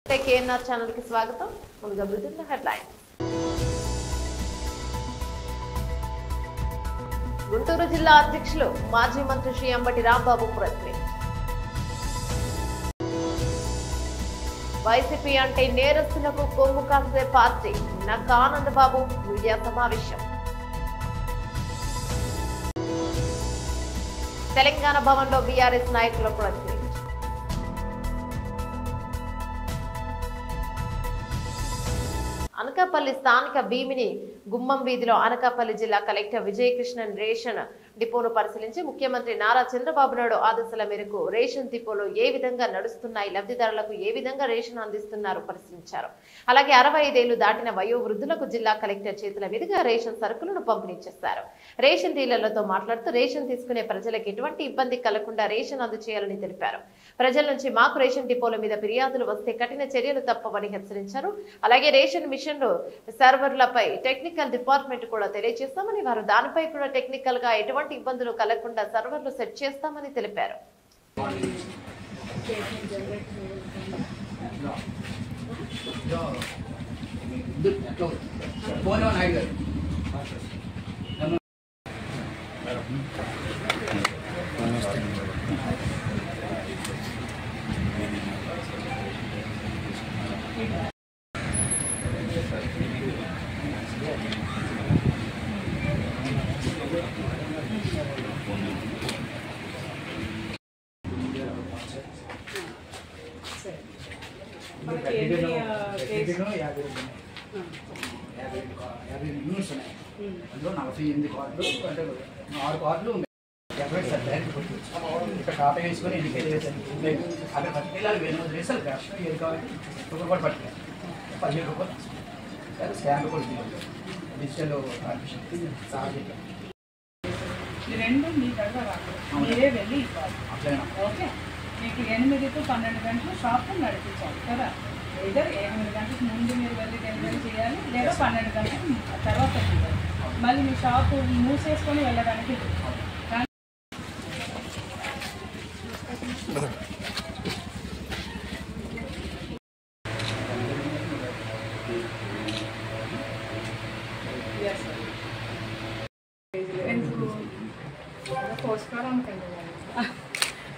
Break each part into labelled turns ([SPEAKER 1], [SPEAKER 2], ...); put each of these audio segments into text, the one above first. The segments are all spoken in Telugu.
[SPEAKER 1] కేఎన్ఆర్ ఛానల్ కి స్వాగతం. ముందుగా బులెటిన్ హెడ్లైన్స్. గుంటూరు జిల్లా అధ్యక్షులు మాజీ మంత్రి శ్రీ అంబటి రాంబాబు ప్రెస్ మీట్. వైసీపీ అంటే నేరస్తులకు కొమ్ము కాసే పార్టీ నక్క ఆనందబాబు మీడియా సమావేశం. తెలంగాణ భవన్ లో బీఆర్ఎస్ నాయకుల ప్రెస్ మీట్. అనకాపల్లి స్థానిక భీమిని గుమ్మం వీధిలో అనకాపల్లి జిల్లా కలెక్టర్ విజయకృష్ణన్ రేషన్ డిపోను పరిశీలించి ముఖ్యమంత్రి నారా చంద్రబాబు నాయుడు ఆదేశాల మేరకు రేషన్ డిపోలో ఏ విధంగా నడుస్తున్నాయి, లబ్ధిదారులకు ఏ విధంగా రేషన్ అందిస్తున్నారు పరిశీలించారు. అలాగే 65 ఏళ్లు దాటిన వయోవృద్ధులకు జిల్లా కలెక్టర్ చేతుల మీదుగా రేషన్ సరుకులను పంపిణీ చేశారు. రేషన్ డీలర్లతో మాట్లాడుతూ రేషన్ తీసుకునే ప్రజలకు ఎటువంటి ఇబ్బంది కలగకుండా రేషన్ అందజేయాలని తెలిపారు. ప్రజల నుంచి మాకు రేషన్ డిపోల మీద ఫిర్యాదులు వస్తే కఠిన చర్యలు తప్పవని హెచ్చరించారు. అలాగే రేషన్ మిషన్ సర్వర్లపై టెక్నికల్ డిపార్ట్మెంట్ కూడా తెలియజేస్తామని వారు దానిపై కూడా టెక్నికల్ గా ఎటువంటి ఇబ్బందులు కలగకుండా సర్వర్లు సెట్ చేస్తామని తెలిపారు.
[SPEAKER 2] యూనిట్స్ ఉన్నాయి. అందులో 48 కార్డులు అంటే 6 కార్డులు ఉన్నాయి. ఇక్కడ కాపీ వేసుకొని ఎన్నికలు అక్కడ పట్టుకెళ్ళాలి. 8 వేసారు క్యాష్ ఏది కావాలి రూపాయలు పట్టుకెళ్ళాలి. 15 రూపాయలు స్కాన్ కూడా డిజిటల్ సాధ్యత
[SPEAKER 3] రెండు మీ దగ్గర రాకూడదు, మీరే వెళ్ళి ఇవ్వాలి. ఓకే, మీకు 8 to 12 గంటలు షాప్ నడిపించాలి కదా. ఇద్దరు 8 గంటలకు ముందు మీరు వెళ్ళి డెలివరీ చేయాలి, లేదా 12 గంటలకు తర్వాత చేయాలి. మళ్ళీ మీ షాపు మూసేసుకొని వెళ్ళడానికి ఎందుకు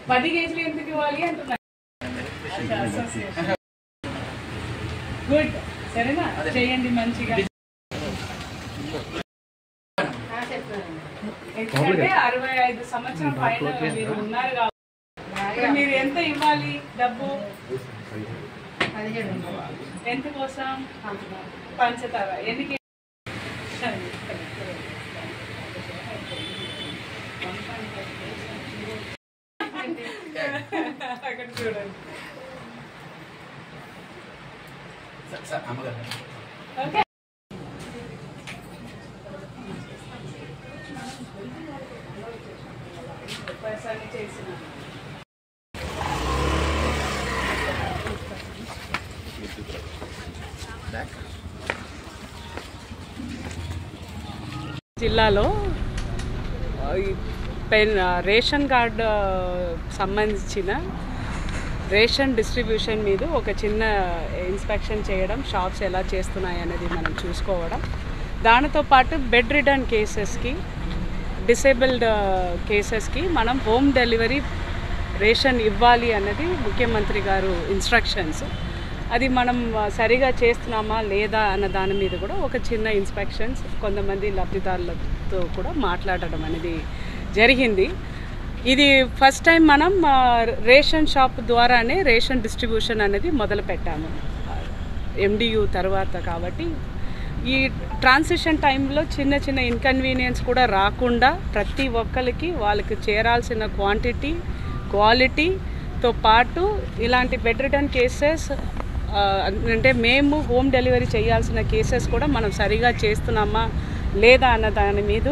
[SPEAKER 3] 10 కేజీలు ఎందుకు ఇవ్వాలి అంటున్నారు. గుడ్, సరేనా, చేయండి మంచిగా. ఎందుకంటే 65 సంవత్సరం పైన మీరు ఉన్నారు కాబట్టి మీరు ఎంత ఇవ్వాలి డబ్బు? ఎంత కోసం? పంచదార ఎన్ని అక్కడ చూడండి. ఓకే, పైసలు చేసిన జిల్లాలో రేషన్ కార్డు సంబంధించిన రేషన్ డిస్ట్రిబ్యూషన్ మీద ఒక చిన్న ఇన్స్పెక్షన్ చేయడం, షాప్స్ ఎలా చేస్తున్నాయి అనేది మనం చూసుకోవడం, దానితో పాటు బెడ్ రిటర్న్ కేసెస్కి, డిసేబుల్డ్ కేసెస్కి మనం హోమ్ డెలివరీ రేషన్ ఇవ్వాలి అన్నది ముఖ్యమంత్రి గారు ఇన్స్ట్రక్షన్స్. అది మనం సరిగా చేస్తున్నామా లేదా అన్న దాని మీద కూడా ఒక చిన్న ఇన్స్పెక్షన్స్, కొంతమంది లబ్ధిదారులతో కూడా మాట్లాడడం అనేది జరిగింది. ఇది ఫస్ట్ టైం మనం రేషన్ షాప్ ద్వారానే రేషన్ డిస్ట్రిబ్యూషన్ అనేది మొదలు పెట్టాము MDU తర్వాత. కాబట్టి ఈ ట్రాన్సిషన్ టైంలో చిన్న చిన్న ఇన్కన్వీనియన్స్ కూడా రాకుండా ప్రతి ఒక్కరికి వాళ్ళకి చేరాల్సిన క్వాంటిటీ, క్వాలిటీతో పాటు ఇలాంటి బెడ్ రిటర్న్ కేసెస్ అంటే మేము హోమ్ డెలివరీ చేయాల్సిన కేసెస్ కూడా మనం సరిగా చేస్తున్నామా లేదా అన్న దాని మీద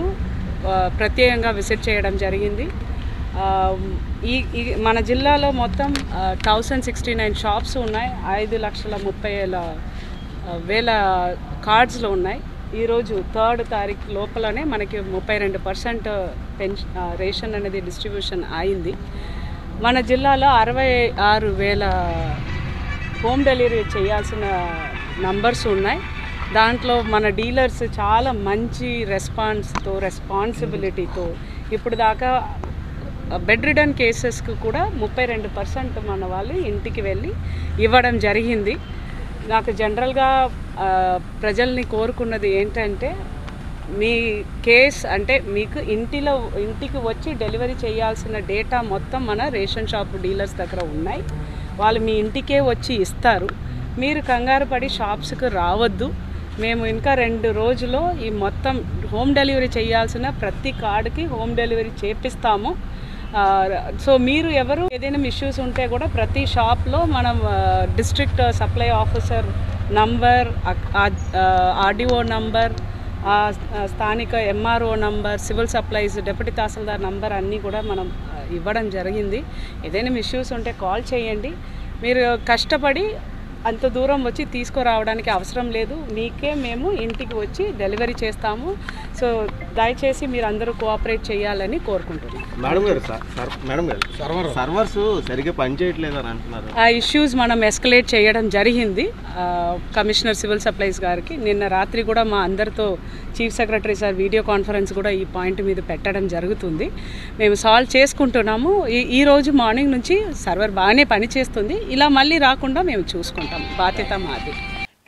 [SPEAKER 3] ప్రత్యేకంగా విజిట్ చేయడం జరిగింది. మన జిల్లాలో మొత్తం 1069 షాప్స్ ఉన్నాయి. 5,30,000 కార్డ్స్లో ఉన్నాయి. ఈరోజు 3rd తారీఖు లోపలనే మనకి 32% రేషన్ అనేది డిస్ట్రిబ్యూషన్ అయింది. మన జిల్లాలో 66,000 హోమ్ డెలివరీ చేయాల్సిన నంబర్స్ ఉన్నాయి. దాంట్లో మన డీలర్స్ చాలా మంచి రెస్పాన్సిబిలిటీతో ఇప్పుడు దాకా బెడ్ రిడన్ కేసెస్కి కూడా 32% మన వాళ్ళు ఇంటికి వెళ్ళి ఇవ్వడం జరిగింది. నాకు జనరల్గా ప్రజల్ని కోరుకున్నది ఏంటంటే, మీ కేస్ అంటే మీకు ఇంటికి వచ్చి డెలివరీ చేయాల్సిన డేటా మొత్తం మన రేషన్ షాప్ డీలర్స్ దగ్గర ఉన్నాయి. వాళ్ళు మీ ఇంటికే వచ్చి ఇస్తారు. మీరు కంగారు పడి షాప్స్కి రావద్దు. మేము ఇంకా 2 రోజుల్లో ఈ మొత్తం హోమ్ డెలివరీ చేయాల్సిన ప్రతి కార్డుకి హోమ్ డెలివరీ చేపిస్తాము. సో మీరు ఎవరు ఏదైనా ఇష్యూస్ ఉంటే కూడా ప్రతి షాప్లో మనం district supply officer number, RDO number, స్థానిక MRO number, civil supplies deputy tahsildar number అన్నీ కూడా మనం ఇవ్వడం జరిగింది. ఏదైనా ఇష్యూస్ ఉంటే కాల్ చేయండి. మీరు కష్టపడి అంత దూరం వచ్చి తీసుకురావడానికి అవసరం లేదు. మీకే మేము ఇంటికి వచ్చి డెలివరీ చేస్తాము. సో దయచేసి మీరు అందరూ కోఆపరేట్ చేయాలని కోరుకుంటున్నాం.
[SPEAKER 4] మేడం గారు సర్వర్స్ సరిగ్గా పనిచేయట్లేదని అంటున్నారు.
[SPEAKER 3] ఆ ఇష్యూస్ మనం ఎస్కలేట్ చేయడం జరిగింది కమిషనర్ సివిల్ సప్లైస్ గారికి. నిన్న రాత్రి కూడా మా అందరితో chief secretary sir video conference కూడా ఈ పాయింట్ మీద పెట్టడం జరుగుతుంది. మేము సాల్వ్ చేసుకుంటున్నాము. ఈ రోజు మార్నింగ్ నుంచి సర్వర్ బాగానే పనిచేస్తుంది. ఇలా మళ్ళీ రాకుండా మేము చూసుకుంటాం. బాధ్యత మాది.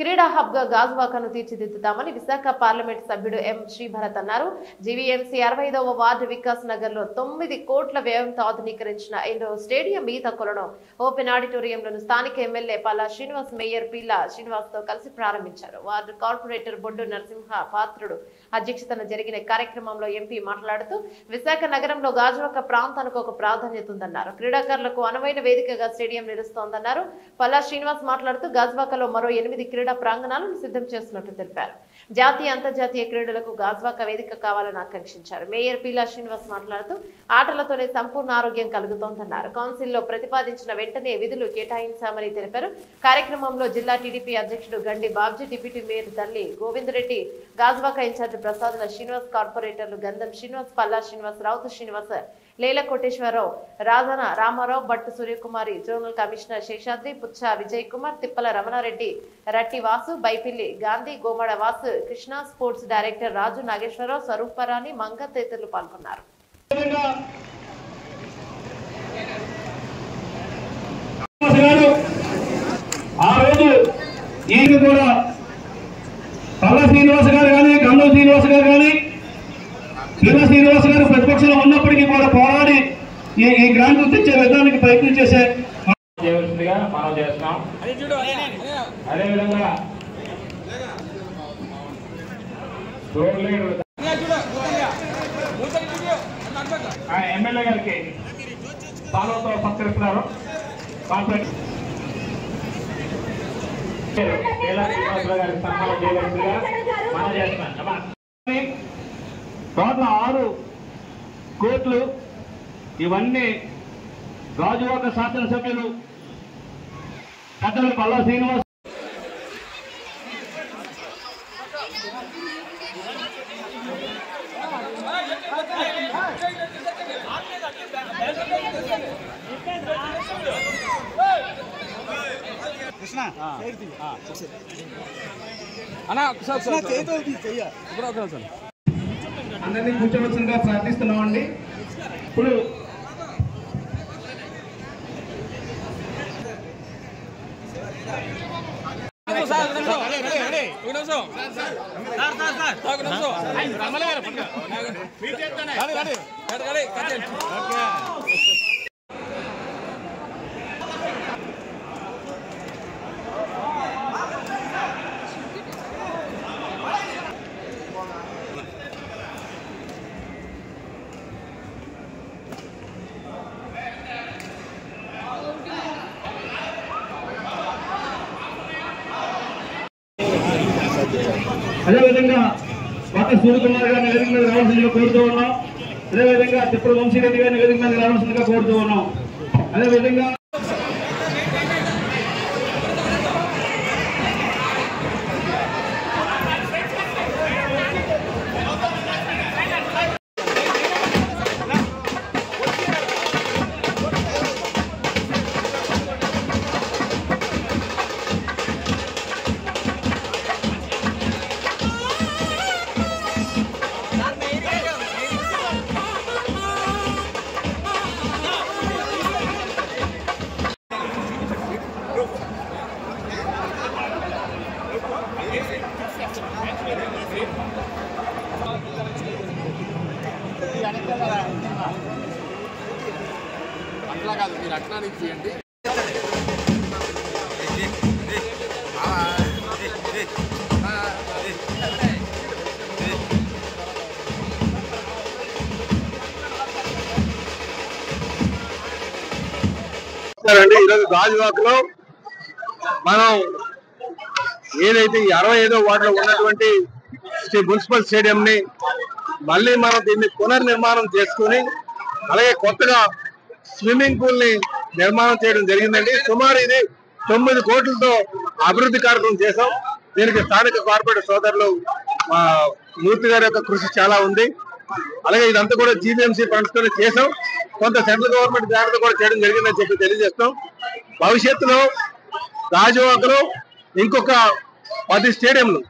[SPEAKER 1] క్రీడా హబ్ గా గాజువాకను తీర్చిదిద్దుతామని విశాఖ పార్లమెంట్ సభ్యుడు ఎం శ్రీభరత్ అన్నారు. జీవీఎంసీ 65వ వార్డు వికాస్ నగర్ లో 9 కోట్ల వ్యయంతో ఆధునీకరించిన ఇండోర్ స్టేడియం ఈతకొలను ఓపెన్ ఆడిటోరియంలను స్థానిక ఎమ్మెల్యే పల్లా శ్రీనివాస్, మేయర్ పిల్లా శ్రీనివాస్ తో కలిసి ప్రారంభించారు. వార్డు కార్పొరేటర్ బొడ్డు నరసింహ పాత్రుడు అధ్యక్షతన జరిగిన కార్యక్రమంలో ఎంపీ మాట్లాడుతూ విశాఖ నగరంలో గాజువాక ప్రాంతానికి ఒక ప్రాధాన్యత ఉందన్నారు. క్రీడాకారులకు అనువైన వేదికగా స్టేడియం నిలుస్తోందన్నారు. పల్లా శ్రీనివాస్ మాట్లాడుతూ గాజువాకలో మరో 8 క్రీడా ప్రాంగణాలను సిద్ధం చేస్తున్నట్టు తెలిపారు. జాతీయ అంతర్జాతీయ క్రీడలకు గాజువాక వేదిక కావాలని ఆకాంక్షించారు. మేయర్ పిల్లా శ్రీనివాస్ మాట్లాడుతూ ఆటలతోనే సంపూర్ణ ఆరోగ్యం కలుగుతోందన్నారు. కౌన్సిల్లో ప్రతిపాదించిన వెంటనే విధులు కేటాయించామని తెలిపారు. కార్యక్రమంలో జిల్లా టీడీపీ అధ్యక్షుడు గండి బాబ్జీ, డిప్యూటీ మేయర్ తల్లి గోవిందరెడ్డి, గాజువాక ఇన్ఛార్జి ప్రసాదుల శ్రీనివాస్, కార్పొరేటర్లు గంధం శ్రీనివాస్, పల్లా శ్రీనివాస్, రావుత శ్రీనివాస్, లేల కోటేశ్వరరావు, రాజన రామారావు, భట్టు సూర్యకుమారి, జోనల్ కమిషనర్ శేషాద్రి, పుచ్చ విజయ్ కుమార్, తిప్పల రమణారెడ్డి, రట్టి వాసు, బైపిల్లి గాంధీ, గోమడ వాసు, కృష్ణ, స్పోర్ట్స్ డైరెక్టర్ రాజు నాగేశ్వరరావు, స్వరూపరాణి, మంగ తదితరులు పాల్గొన్నారు.
[SPEAKER 5] శ్రీనివాస్ గారు కానీ, గంధం శ్రీనివాస్ గారు కానీ, పిల్ల శ్రీనివాస్ గారు ప్రతిపక్షంలో ఉన్నప్పటికీ కూడా పోరాడి ఈ గ్రాంట్ తెచ్చే విధానానికి ప్రయత్నం చేసే మనం చేస్తున్నాం. అదేవిధంగా ఎమ్మెల్యే గారికి పాలతో సత్కరిస్తున్నారు. టోటల్ 6 కోట్లు. ఇవన్నీ గాజువాక శాసనసభ్యులు పెద్దలు పల్లా శ్రీనివాస్ అందరినీ కూర్చోవలసిందిగా ప్రార్థిస్తున్నామండి. ఇప్పుడు అదేవిధంగా కొత్త సూర్యకుమార్ గారిని వేదిక మీద రావాల్సిందిగా కోరుతూ ఉన్నాం. అదేవిధంగా తిప్పల వంశీరెడ్డి గారిని వేదిక మీద రావాల్సిందిగా కోరుతూ ఉన్నాం. అదేవిధంగా
[SPEAKER 6] కాదు, మీరు అట్లా చేయండి.
[SPEAKER 7] ఈరోజు గాజువాకలో మనం ఏదైతే 65వ వార్డులో ఉన్నటువంటి మున్సిపల్ స్టేడియం ని మళ్ళీ మనం దీన్ని పునర్నిర్మాణం చేసుకుని అలాగే కొత్తగా స్విమ్మింగ్ పూల్ ని నిర్మాణం చేయడం జరిగిందండి. సుమారు ఇది 9 కోట్లతో అభివృద్ధి కార్యక్రమం చేశాం. దీనికి స్థానిక కార్పొరేట్ సోదరులు మూర్తి గారి యొక్క కృషి చాలా ఉంది. అలాగే ఇదంతా కూడా జీబీఎంసీ ఫండ్స్ తో చేసాం. కొంత సెంట్రల్ గవర్నమెంట్ గ్రాంట్ కూడా చేయడం జరిగిందని చెప్పి తెలియజేస్తాం. భవిష్యత్తులో గాజువాకలో ఇంకొక 10 స్టేడియంలు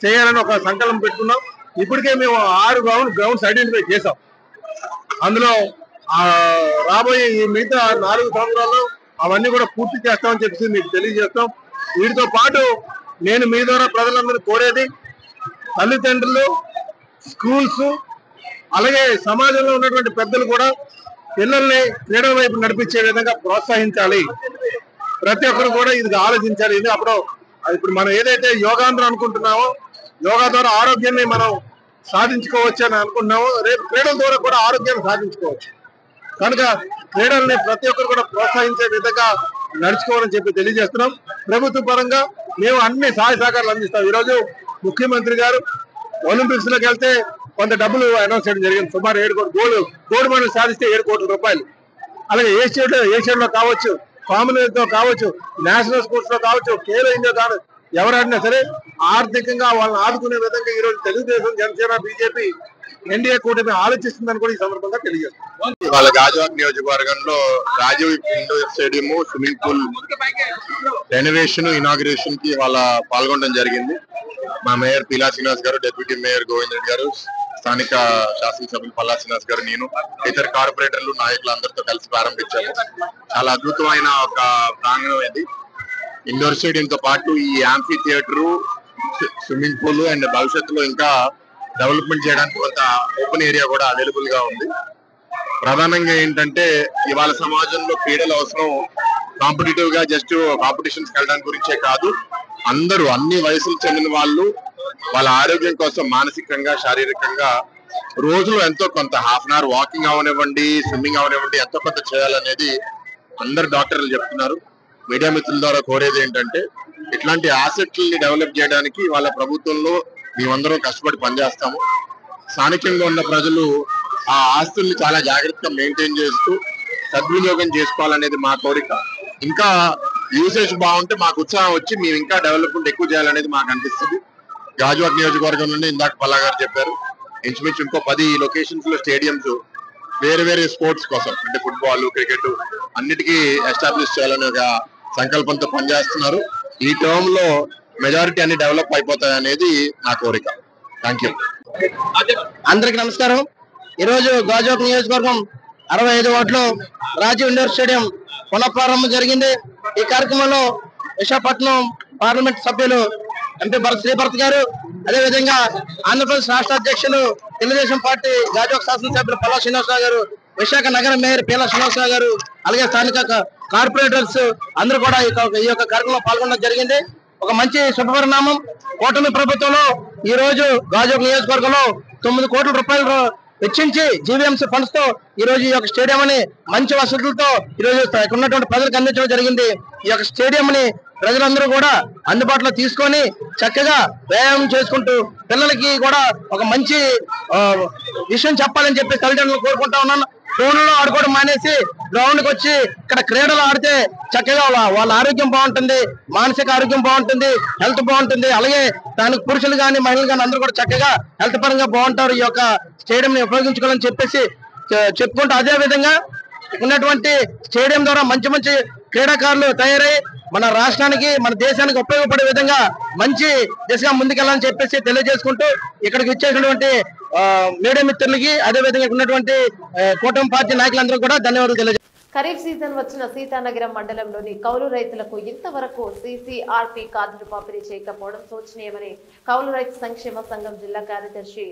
[SPEAKER 7] చేయాలని ఒక సంకల్పం పెట్టుకున్నాం. ఇప్పటికే మేము 6 గ్రౌండ్స్ ఐడెంటిఫై చేసాం. అందులో రాబోయే ఈ మిగతా 4 సంవత్సరాల్లో అవన్నీ కూడా పూర్తి చేస్తామని చెప్పి మీకు తెలియజేస్తాం. వీటితో పాటు నేను మీ ద్వారా ప్రజలందరూ కోరేది, తల్లిదండ్రులు, స్కూల్స్, అలాగే సమాజంలో ఉన్నటువంటి పెద్దలు కూడా పిల్లల్ని క్రీడల వైపు నడిపించే విధంగా ప్రోత్సహించాలి. ప్రతి ఒక్కరు కూడా ఇది ఆలోచించాలి. ఇది అప్పుడు ఇప్పుడు మనం ఏదైతే యోగాంధ్రం అనుకుంటున్నామో, యోగా ద్వారా ఆరోగ్యాన్ని మనం సాధించుకోవచ్చు అని అనుకుంటున్నామో, రేపు క్రీడల ద్వారా కూడా ఆరోగ్యాన్ని సాధించుకోవచ్చు. కనుక క్రీడల్ని ప్రతి ఒక్కరు కూడా ప్రోత్సహించే విధంగా నడుచుకోవాలని చెప్పి తెలియజేస్తున్నాం. ప్రభుత్వ పరంగా మేము అన్ని సహాయ సహకారాలు అందిస్తాం. ఈరోజు ముఖ్యమంత్రి గారు ఒలింపిక్స్ లోకి వెళ్తే కొంత డబ్బులు అనౌన్స్ చేయడం జరిగింది. సుమారు 7 కోట్లు గోల్డ్ మెడల్ సాధిస్తే 7 కోట్ల రూపాయలు. అలాగే ఏషియన్లో కావచ్చు, కామన్వెల్త్ లో కావచ్చు, నేషనల్ స్పోర్ట్స్ లో కావచ్చు, ఖేలో ఇండియా కావచ్చు, ఎవరైనా సరే ఆర్థికంగా వాళ్ళని ఆదుకునే విధంగా ఈ రోజు తెలుగుదేశం, జనసేన, బీజేపీ, ఎన్డీఏ కూటమి ఆలోచిస్తుందని కూడా ఈ సందర్భంగా తెలియజేస్తుంది.
[SPEAKER 6] వాళ్ళ గాజువాక నియోజకవర్గంలో Rajiv indoor stadium swimming pool renovation inauguration కి వాళ్ళ పాల్గొనడం జరిగింది. మా మేయర్ పీలా శ్రీనివాస్ గారు, డిప్యూటీ మేయర్ గోవింద్ రెడ్డి గారు, స్థానిక శాసనసభ్యులు పల్లా శ్రీనివాస్ గారు, నేను, ఇతర కార్పొరేటర్లు, నాయకులు అందరితో కలిసి ప్రారంభించాము. చాలా అద్భుతమైన ఒక ప్రాంగణం ఇది. ఇండోర్ స్టేడియం తో పాటు ఈ amphi theatre, swimming pool and భవిష్యత్తులో ఇంకా డెవలప్మెంట్ చేయడానికి కొంత ఓపెన్ ఏరియా కూడా అవైలబుల్ గా ఉంది. ప్రధానంగా ఏంటంటే ఇవాళ సమాజంలో క్రీడల అవసరం కాంపిటేటివ్ గా జస్ట్ కాంపిటీషన్స్ వెళ్ళడానికి గురించే కాదు, అందరూ అన్ని వయసులు చెందిన వాళ్ళు వాళ్ళ ఆరోగ్యం కోసం మానసికంగా, శారీరకంగా రోజులో ఎంతో కొంత హాఫ్ అన్ అవర్ వాకింగ్ అవనివ్వండి, స్విమ్మింగ్ అవనివ్వండి, ఎంతో కొంత చేయాలనేది అందరు డాక్టర్లు చెప్తున్నారు. మీడియా మిత్రుల ద్వారా కోరేది ఏంటంటే ఇట్లాంటి ఆసక్తుల్ని డెవలప్ చేయడానికి వాళ్ళ ప్రభుత్వంలో మేమందరం కష్టపడి పనిచేస్తాము. స్థానికంగా ఉన్న ప్రజలు ఆ ఆస్తుల్ని చాలా జాగ్రత్తగా మెయింటైన్ చేస్తూ సద్వినియోగం చేసుకోవాలనేది మా కోరిక. ఇంకా యూసేజ్ బాగుంటే మాకు ఉత్సాహం వచ్చి మేము ఇంకా డెవలప్మెంట్ ఎక్కువ చేయాలనేది మాకు అనిపిస్తుంది. గాజువాక నియోజకవర్గం నుండి ఇందాక పల్లా గారు చెప్పారు, ఇంచుమించు ఇంకో 10 లొకేషన్స్ లో స్టేడియంస్ వేరే వేరే స్పోర్ట్స్ కోసం, అంటే ఫుట్బాల్, క్రికెట్ అన్నిటికీ ఎస్టాబ్లిష్ చేయాలని ఒక సంకల్పంతో పనిచేస్తున్నారు. ఈ టర్మ్ లో మెజారిటీ అన్ని డెవలప్ అయిపోతాయి అనేది నా కోరిక. Thank you.
[SPEAKER 8] అందరికి నమస్కారం. ఈరోజు గాజువాక నియోజకవర్గం 65 వార్డులో రాజీవ్ ఇండోర్ స్టేడియం పునఃప్రారంభం జరిగింది. ఈ కార్యక్రమంలో విశాఖపట్నం పార్లమెంట్ సభ్యులు ఎంపీ శ్రీభరత్ గారు, అదేవిధంగా ఆంధ్రప్రదేశ్ రాష్ట్ర అధ్యక్షులు తెలుగుదేశం పార్టీ గాజువాక శాసనసభ్యులు పల్లా శ్రీనివాసరావు గారు, విశాఖ నగర మేయర్ పీలా శ్రీనివాసరావు గారు, అలాగే స్థానిక కార్పొరేటర్స్ అందరూ కూడా ఈ యొక్క కార్యక్రమంలో పాల్గొనడం జరిగింది. ఒక మంచి శుభపరిణామం. కూటమి ప్రభుత్వంలో ఈ రోజు గాజువాక నియోజకవర్గంలో 9 కోట్ల రూపాయలు వెచ్చించి జీవీఎంసీ ఫండ్స్ తో ఈ రోజు ఈ యొక్క స్టేడియం ని మంచి వసతులతో ఈ రోజు ఇక్కడ ఉన్నటువంటి ప్రజలకు అందించడం జరిగింది. ఈ యొక్క స్టేడియం ని ప్రజలందరూ కూడా అందుబాటులో తీసుకొని చక్కగా వ్యాయామం చేసుకుంటూ పిల్లలకి కూడా ఒక మంచి విషయం చెప్పాలని చెప్పి తల్లిదండ్రులు కోరుకుంటా ఉన్నాను. ఫోన్లో ఆడుకోవడం మానేసి గ్రౌండ్కి వచ్చి ఇక్కడ క్రీడలు ఆడితే చక్కగా వాళ్ళ ఆరోగ్యం బాగుంటుంది, మానసిక ఆరోగ్యం బాగుంటుంది, హెల్త్ బాగుంటుంది. అలాగే దానికి పురుషులు కానీ మహిళలు కానీ అందరూ కూడా చక్కగా హెల్త్ పరంగా బాగుంటారు. ఈ యొక్క స్టేడియం ని ఉపయోగించుకోవాలని చెప్పేసి చెప్పుకుంటూ, అదే విధంగా ఉన్నటువంటి స్టేడియం ద్వారా మంచి మంచి క్రీడాకారులు తయారై మన రాష్ట్రానికి, మన దేశానికి ఉపయోగపడే విధంగా మంచి దిశగా ముందుకెళ్ళాలని చెప్పేసి తెలియజేసుకుంటూ ఇక్కడికి వచ్చేసినటువంటి మీడియా మిత్రులకి, అదే విధంగా ఉన్నటువంటి కూటమి పార్టీ నాయకులందరూ కూడా ధన్యవాదాలు తెలియజేస్తాను.
[SPEAKER 1] ఖరీఫ్ సీజన్ వచ్చిన సీతానగరం మండలంలోని కౌలు రైతులకు ఇంతవరకు CCRP కార్డులు పంపిణీ చేయకపోవడం శోచనీయమని కౌలు రైతు సంక్షేమ సంఘం జిల్లా కార్యదర్శి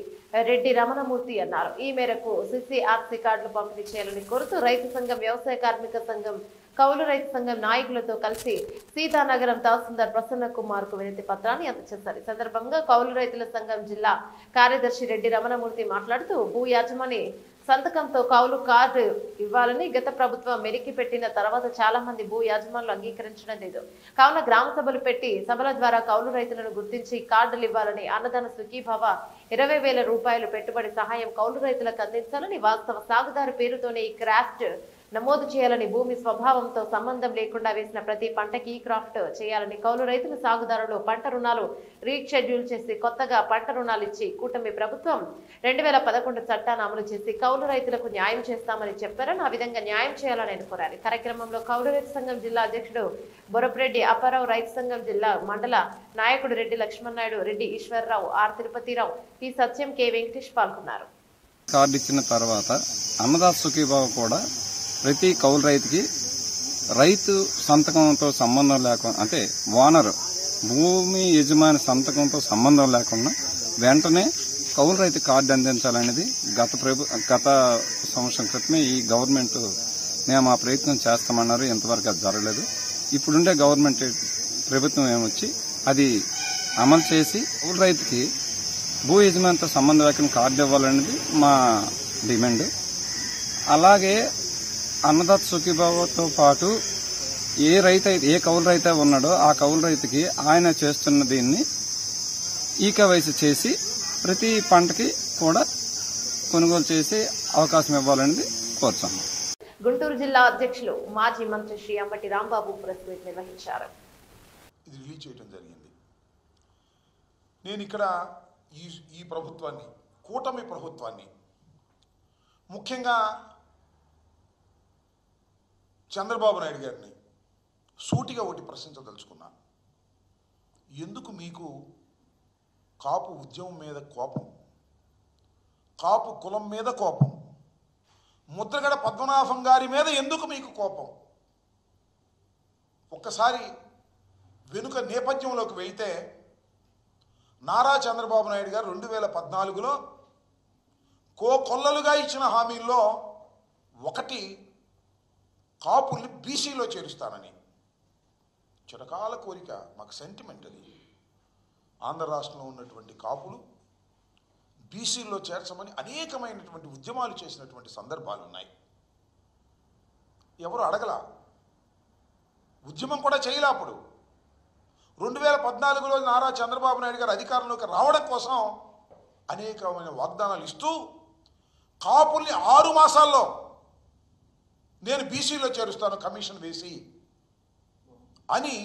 [SPEAKER 1] రెడ్డి రమణమూర్తి అన్నారు. ఈ మేరకు CCRP కార్డులు పంపిణీ చేయాలని కోరుతూ రైతు సంఘం, వ్యవసాయ కార్మిక సంఘం, కౌలు రైతు సంఘం నాయకులతో కలిసి సీతానగరం తహసీల్దార్ ప్రసన్న కుమార్ కు వినతి పత్రాన్ని అందజేశారు. ఈ సందర్భంగా కౌలు రైతుల సంఘం జిల్లా కార్యదర్శి రెడ్డి రమణమూర్తి మాట్లాడుతూ భూ యాజమాని సంతకంతో కౌలు కార్డు ఇవ్వాలని గత ప్రభుత్వం మెరికి పెట్టిన తర్వాత చాలా మంది భూ యాజమానులు అంగీకరించడం లేదు. కావున గ్రామ సభలు పెట్టి సభల ద్వారా కౌలు రైతులను గుర్తించి కార్డులు ఇవ్వాలని, అన్నదాన సుఖీభావ 20,000 రూపాయలు పెట్టుబడి సహాయం కౌలు రైతులకు అందించాలని, వాస్తవ సాగుదారు పేరుతోనే ఈ క్రాఫ్ట్ నమోదు చేయాలని, భూమి స్వభావంతో సంబంధం లేకుండా వేసిన ప్రతి పంటకి ఈ క్రాఫ్ట్ చేయాలని, కౌలు రైతుల సాగుదారులు పంట రుణాలు రీషెడ్యూల్ చేసి కొత్తగా పంట రుణాలు ఇచ్చి కూటమి ప్రభుత్వం 2011 చట్టాన్ని అమలు చేసి కౌలు రైతులకు న్యాయం చేస్తామని చెప్పారని, ఆ విధంగా న్యాయం చేయాలని కోరారు. కార్యక్రమంలో కౌలు రైతు సంఘం జిల్లా అధ్యక్షుడు బొరపరెడ్డి అప్పారావు, రైతు సంఘం జిల్లా మండల నాయకుడు Reddy Lakshmananaidu, Reddy Eswararao, R Tirupatirao, P Satyam, K Venkatesh పాల్గొన్నారు.
[SPEAKER 9] కార్డు ఇచ్చిన తర్వాత అన్నదాత సుఖీభావ కూడా ప్రతి కౌలు రైతుకి రైతు సంతకంతో సంబంధం లేకుండా, అంటే ఓనర్ భూమి యజమాని సంతకంతో సంబంధం లేకుండా వెంటనే కౌలు రైతు కార్డు అందించాలనేది గత సంవత్సరం క్రితమే ఈ గవర్నమెంట్ మేము ఆ ప్రయత్నం చేస్తామన్నారు. ఇంతవరకు అది జరగలేదు. ఇప్పుడుండే గవర్నమెంట్ ప్రభుత్వం ఏమొచ్చి అది అమలు చేసి కౌలు రైతుకి భూ యజమానితో సంబంధం లేకుండా కార్డు ఇవ్వాలనేది మా డిమాండ్. అలాగే అన్నదాత సుఖీభావతో పాటు ఏ కౌలు రైతే ఉన్నాడో ఆ కౌలు రైతుకి ఆయన చేస్తున్న దీన్ని ఈకవైసీ చేసి ప్రతి పంటకి కూడా కొనుగోలు చేసే అవకాశం ఇవ్వాలనేది కోరుతున్నాం.
[SPEAKER 1] గుంటూరు జిల్లా అధ్యక్షులు మాజీ మంత్రి శ్రీ అంబటి రాంబాబు ప్రెస్ మీట్ నిర్వహించారు.
[SPEAKER 10] ఇది రిలీజ్ చేయడం జరిగింది. నేను ఇక్కడ ఈ ప్రభుత్వాన్ని, కూటమి ప్రభుత్వాన్ని, ముఖ్యంగా చంద్రబాబు నాయుడు గారిని సూటిగా ఒకటి ప్రశ్నించదలుచుకున్నా. ఎందుకు మీకు కాపు ఉద్యమం మీద కోపం, కాపు కులం మీద కోపం, ముద్రగడ పద్మనాభం గారి మీద ఎందుకు మీకు కోపం? ఒక్కసారి వెనుక నేపథ్యంలోకి వెళ్తే నారా చంద్రబాబు నాయుడు గారు 2014లో కొల్లలుగా ఇచ్చిన హామీల్లో ఒకటి కాపుల్ని బీసీలో చేరుస్తానని. చిరకాల కోరిక, మాకు సెంటిమెంట్ అది. ఆంధ్ర రాష్ట్రంలో ఉన్నటువంటి కాపులు బీసీల్లో చేర్చమని అనేకమైనటువంటి ఉద్యమాలు చేసినటువంటి సందర్భాలు ఉన్నాయి. ఎవరు అడగలా, ఉద్యమం కూడా చేయలే. అప్పుడు 2014లో నారా చంద్రబాబు నాయుడు గారు అధికారంలోకి రావడం కోసం అనేకమైన వాగ్దానాలు ఇస్తూ కాపుల్ని 6 మాసాల్లో నేను బీసీలో చేరుస్తాను కమిషన్ వేసి అని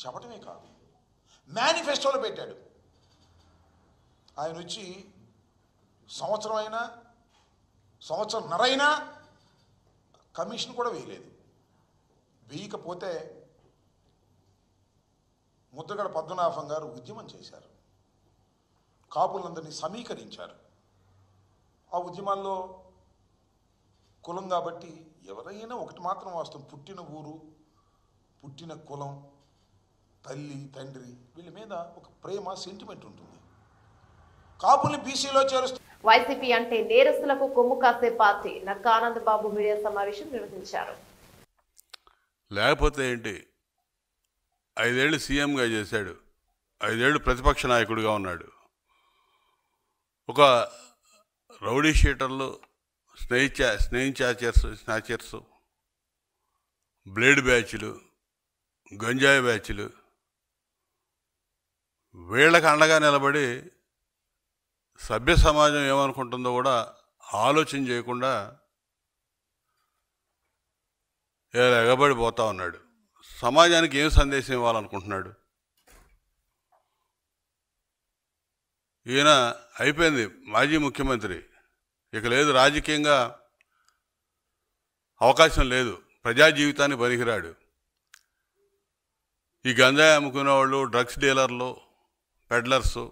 [SPEAKER 10] చెప్పడమే కాదు, మేనిఫెస్టోలో పెట్టాడు. ఆయన వచ్చి సంవత్సరంన్నరైనా కమిషన్ కూడా వేయలేదు. వేయకపోతే ముద్రగడ పద్మనాభం గారు ఉద్యమం చేశారు, కాపులందరినీ సమీకరించారు. ఆ ఉద్యమాల్లో కులం కాబట్టి ఎవరైనా ఒకటి మాత్రం వాస్తవం, పుట్టిన ఊరు, పుట్టిన కులం, తల్లి తండ్రి వీళ్ళ మీద ఒక ప్రేమ, సెంటిమెంట్ ఉంటుంది. కాపుల్ని బీసీలో చేరుస్తూ
[SPEAKER 1] వైసీపీ అంటే నేరస్తులకు కొమ్ము కాసే పార్టీ. నక్కా ఆనంద్ బాబు మీడియా సమావేశం నిర్వహించారు.
[SPEAKER 11] లేకపోతే ఏంటి, 5 ఏళ్ళు సీఎంగా చేశాడు, 5 ఏళ్ళు ప్రతిపక్ష నాయకుడిగా ఉన్నాడు. ఒక రౌడీ షీటర్లు, స్నేచర్స్, బ్లేడ్ బ్యాచ్లు, గంజాయి బ్యాచ్లు, వీళ్ళకి అండగా నిలబడి సభ్య సమాజం ఏమనుకుంటుందో కూడా ఆలోచన చేయకుండా ఎగబడిపోతా ఉన్నాడు. సమాజానికి ఏం సందేశం ఇవ్వాలనుకుంటున్నాడు? ఈయన అయిపోయింది, మాజీ ముఖ్యమంత్రి, ఇక లేదు, రాజకీయంగా అవకాశం లేదు, ప్రజా జీవితాన్ని పనికిరాడు. ఈ గంజాయి అమ్ముకునే వాళ్ళు, డ్రగ్స్ డీలర్లు, పెడ్లర్సు,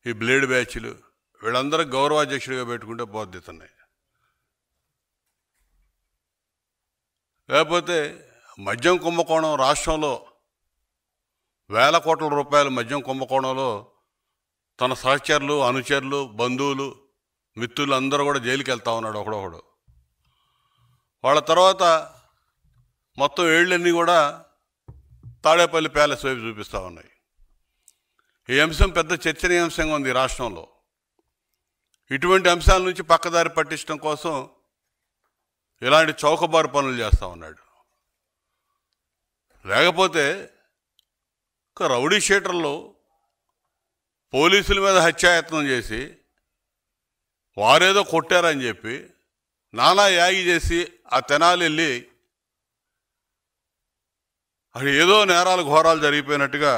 [SPEAKER 11] ఈ బ్లేడ్ బ్యాచ్లు, వీళ్ళందరూ గౌరవాధ్యక్షుడిగా పెట్టుకుంటే బోధిస్తున్నాయి. లేకపోతే మద్యం కుంభకోణం రాష్ట్రంలో వేల కోట్ల రూపాయల మద్యం కుంభకోణంలో తన సహచరులు, అనుచరులు, బంధువులు, మిత్రులు అందరూ కూడా జైలుకి వెళ్తా ఉన్నాడు ఒకడొకడు. వాళ్ళ తర్వాత మొత్తం ఏళ్ళన్నీ కూడా తాడేపల్లి ప్యాలెస్ వైపు చూపిస్తూ ఉన్నాయి. ఈ అంశం పెద్ద చర్చనీయాంశంగా ఉంది రాష్ట్రంలో. ఇటువంటి అంశాల నుంచి పక్కదారి పట్టించడం కోసం ఇలాంటి చౌకబారు పనులు చేస్తూ ఉన్నాడు. లేకపోతే రౌడీ షీటర్లు పోలీసుల మీద హత్యాయత్నం చేసి వారేదో కొట్టారని చెప్పి నానా యాగి చేసి ఆ తెనాలి వెళ్ళి అక్కడ ఏదో నేరాలు ఘోరాలు జరిగిపోయినట్టుగా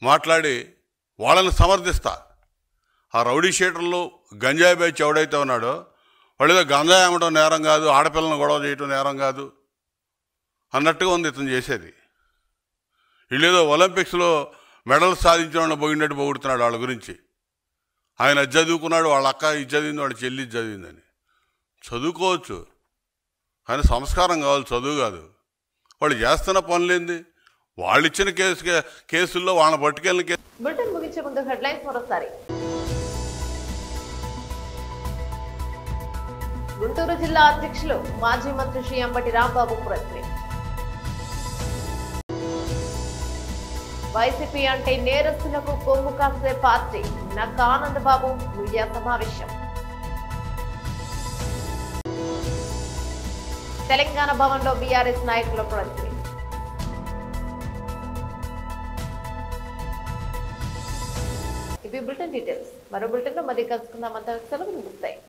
[SPEAKER 11] మాట్లాడి వాళ్ళని సమర్థిస్తా. ఆ రౌడీ షీటర్లు గంజాయి బ్యాచ్ ఎవడైతే ఉన్నాడో వాళ్ళు ఏదో గంజాయి అమ్మటం నేరం కాదు, ఆడపిల్లను గొడవ చేయటం నేరం కాదు అన్నట్టుగా ఉంది ఇతను చేసేది. వీళ్ళేదో ఒలింపిక్స్లో మెడల్ సాధించిన వాళ్ళని పోయినట్టు పొగుడుతున్నాడు వాళ్ళ గురించి. ఆయన అది చదువుకున్నాడు, వాళ్ళ అక్క ఇది చదివింది, వాళ్ళ చెల్లి ఇది చదివిందని. చదువుకోవచ్చు కానీ సంస్కారం కావాలి, చదువు కాదు. వాళ్ళు చేస్తున్న పనులేంది? వాళ్ళు ఇచ్చిన కేసుల్లో వాళ్ళని పట్టుకెళ్ళిన
[SPEAKER 1] బులెటిన్ ముగించే ముందు హెడ్లైన్స్ మరోసారి. గుంటూరు జిల్లా అధ్యక్షులు మాజీ మంత్రి శ్రీ అంబటి రాంబాబు ప్రశ్న. వైసీపీ అంటే నేరస్తులకు కొమ్ము కాసే పార్టీ, నక్క ఆనందబాబు మీడియా సమావేశం. తెలంగాణ భవన్లో బీఆర్ఎస్ నాయకుల ప్రశ్న. ఇవి బులెటిన్ డీటెయిల్స్. మరో బులెటిన్ లో మళ్ళీ కలుసుకుందాం. అంతా సెలవు ముగిస్తాయి.